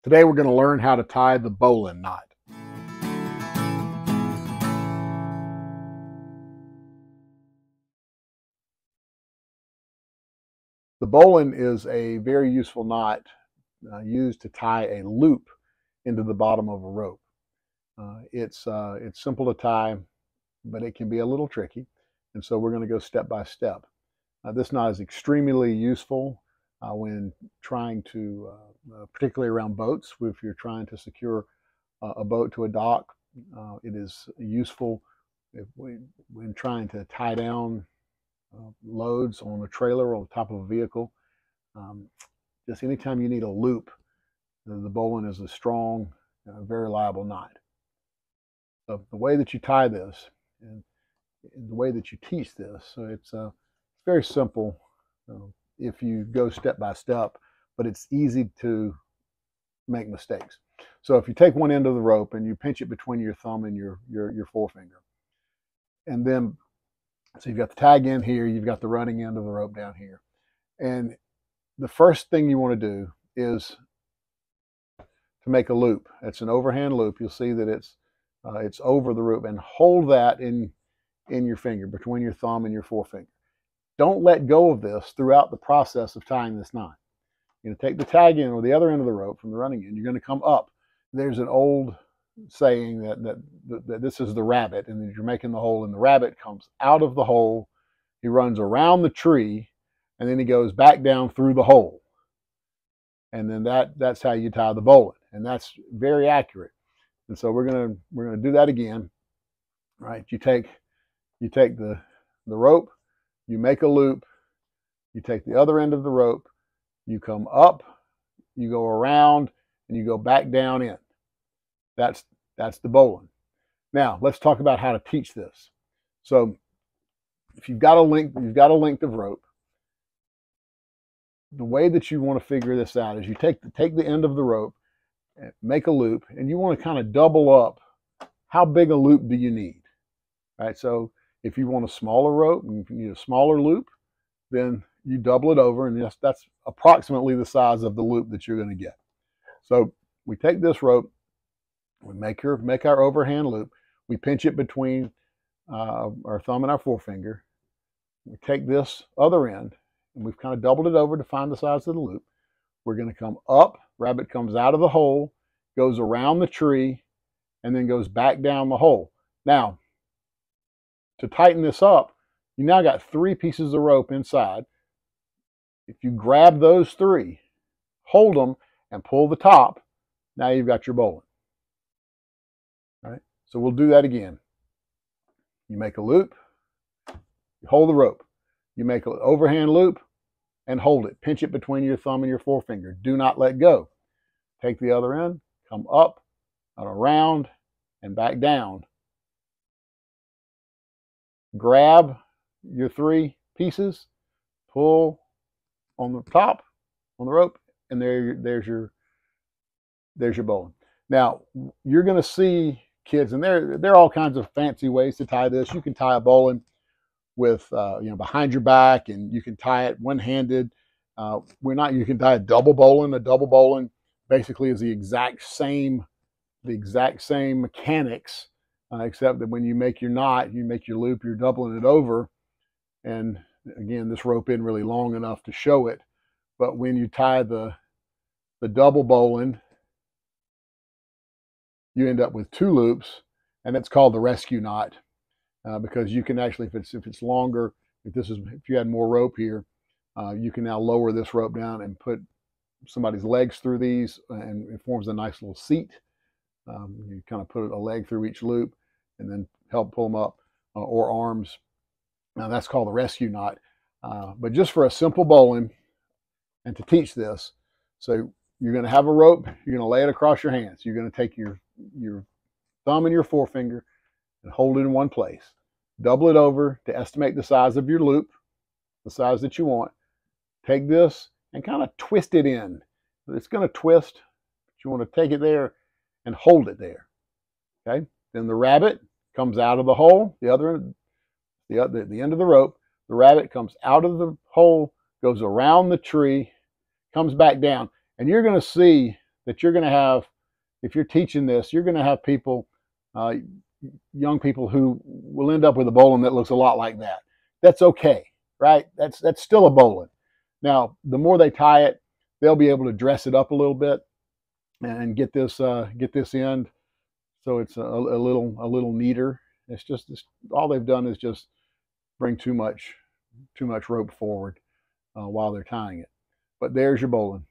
Today we're going to learn how to tie the bowline knot. The bowline is a very useful knot used to tie a loop into the bottom of a rope. It's simple to tie, but it can be a little tricky, and so we're going to go step by step. This knot is extremely useful when trying to, particularly around boats, if you're trying to secure a boat to a dock. It is useful when trying to tie down loads on a trailer or on top of a vehicle. Just anytime you need a loop, the bowline is a strong, very reliable knot. So the way that you tie this and the way that you teach this, so it's very simple if you go step by step, but it's easy to make mistakes. So if you take one end of the rope and you pinch it between your thumb and your forefinger, and then so you've got the tag end here, you've got the running end of the rope down here, and the first thing you want to do is to make a loop. It's an overhand loop. You'll see that it's over the rope, and hold that in your finger between your thumb and your forefinger. Don't let go of this throughout the process of tying this knot. You're going to take the tag end or the other end of the rope from the running end. You're going to come up. There's an old saying that this is the rabbit, and that you're making the hole, and the rabbit comes out of the hole. He runs around the tree, and then he goes back down through the hole. And then that's how you tie the bowline, and that's very accurate. And so we're gonna do that again. Right? You take the rope, you make a loop, you take the other end of the rope, you come up, you go around, and you go back down in. That's the bowline. Now let's talk about how to teach this. So if you've got a length of rope, the way that you want to figure this out is you take the end of the rope, make a loop, and you want to kind of double up. How big a loop do you need? Right? So if you want a smaller rope and if you need a smaller loop, then you double it over, and that's approximately the size of the loop that you're going to get. So we take this rope, we make our overhand loop, we pinch it between our thumb and our forefinger. We take this other end, and we've kind of doubled it over to find the size of the loop. We're going to come up, rabbit comes out of the hole, goes around the tree, and then goes back down the hole. Now, to tighten this up, you now got 3 pieces of rope inside. If you grab those 3, hold them, and pull the top, now you've got your bowline. All right? So we'll do that again. You make a loop, you hold the rope. You make an overhand loop and hold it. Pinch it between your thumb and your forefinger. Do not let go. Take the other end, come up and around and back down. Grab your 3 pieces, pull on the top on the rope, and there's your bowline. Now you're going to see kids, and there are all kinds of fancy ways to tie this. You can tie a bowline with behind your back, and you can tie it one-handed. You can tie a double bowline. A double bowline basically is the exact same mechanics, except that when you make your knot, you make your loop, you're doubling it over. And again, this rope isn't really long enough to show it, but when you tie the double bowline, you end up with 2 loops, and it's called the rescue knot. Because you can actually, if it's longer, if you had more rope here, you can now lower this rope down and put somebody's legs through these, and it forms a nice little seat. You kind of put a leg through each loop, and then help pull them up, or arms. Now that's called the rescue knot. But just for a simple bowline, and to teach this, so you're going to have a rope. You're going to lay it across your hands. You're going to take your thumb and your forefinger and hold it in one place. Double it over to estimate the size of your loop, the size that you want. Take this and kind of twist it in. It's going to twist, but you want to take it there and hold it there. Okay? Then the rabbit comes out of the hole, the end of the rope. The rabbit comes out of the hole, goes around the tree, comes back down. And you're going to see that you're going to have, if you're teaching this, you're going to have people, uh, young people who will end up with a bowline that looks a lot like that. That's okay, right? That's still a bowline. Now, the more they tie it, they'll be able to dress it up a little bit and get this end so it's a little neater. It's just all they've done is just bring too much rope forward while they're tying it. But there's your bowline.